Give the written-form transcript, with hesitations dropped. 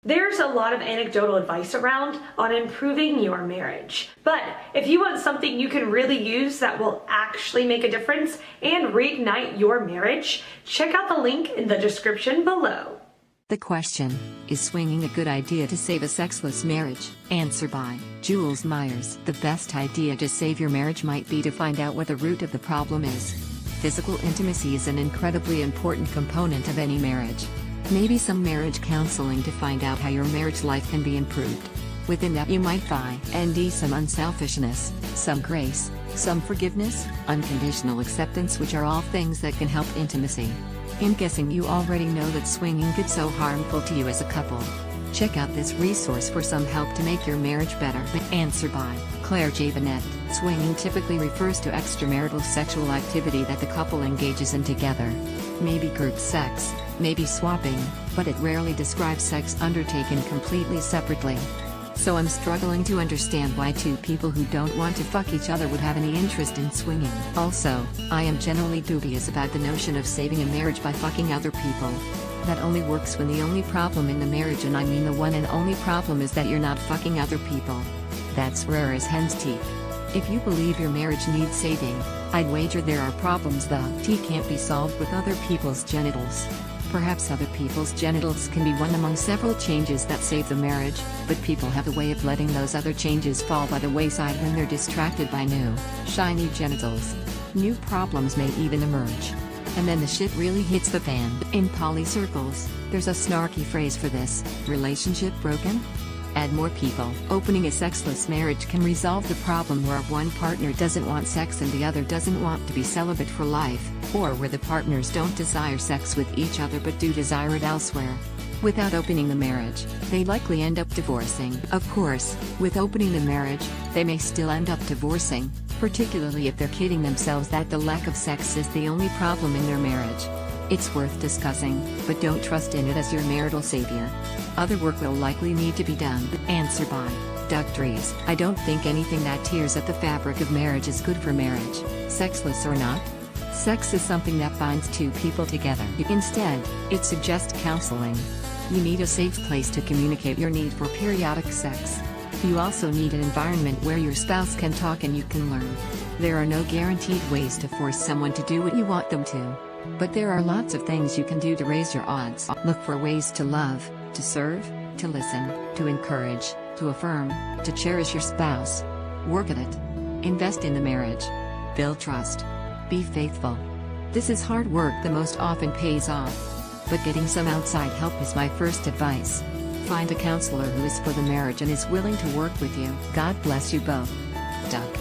There's a lot of anecdotal advice around on improving your marriage. But if you want something you can really use that will actually make a difference and reignite your marriage, check out the link in the description below. The question, is swinging a good idea to save a sexless marriage? Answer by Jules Myers. The best idea to save your marriage might be to find out what the root of the problem is. Physical intimacy is an incredibly important component of any marriage. Maybe some marriage counseling to find out how your marriage life can be improved. Within that you might find some unselfishness, some grace, some forgiveness, unconditional acceptance, which are all things that can help intimacy. I'm guessing you already know that swinging gets so harmful to you as a couple. Check out this resource for some help to make your marriage better. Answer by Claire J. Bennett. Swinging typically refers to extramarital sexual activity that the couple engages in together. Maybe group sex, maybe swapping, but it rarely describes sex undertaken completely separately. So I'm struggling to understand why two people who don't want to fuck each other would have any interest in swinging. Also, I am generally dubious about the notion of saving a marriage by fucking other people. That only works when the only problem in the marriage, and I mean the one and only problem, is that you're not fucking other people. That's rare as hen's teeth. If you believe your marriage needs saving, I'd wager there are problems that can't be solved with other people's genitals. Perhaps other people's genitals can be one among several changes that save the marriage, but people have a way of letting those other changes fall by the wayside when they're distracted by new, shiny genitals. New problems may even emerge. And then the shit really hits the fan. In poly circles, there's a snarky phrase for this: relationship broken? Add more people. Opening a sexless marriage can resolve the problem where one partner doesn't want sex and the other doesn't want to be celibate for life, or where the partners don't desire sex with each other but do desire it elsewhere. Without opening the marriage, they likely end up divorcing. Of course, with opening the marriage, they may still end up divorcing, particularly if they're kidding themselves that the lack of sex is the only problem in their marriage. It's worth discussing, but don't trust in it as your marital savior. Other work will likely need to be done. Answer by Doug Dries. I don't think anything that tears at the fabric of marriage is good for marriage, sexless or not. Sex is something that binds two people together. Instead, it suggests counseling. You need a safe place to communicate your need for periodic sex. You also need an environment where your spouse can talk and you can learn. There are no guaranteed ways to force someone to do what you want them to. But there are lots of things you can do to raise your odds. Look for ways to love, to serve, to listen, to encourage, to affirm, to cherish your spouse. Work at it. Invest in the marriage. Build trust. Be faithful. This is hard work that most often pays off. But getting some outside help is my first advice. Find a counselor who is for the marriage and is willing to work with you. God bless you both. Doug.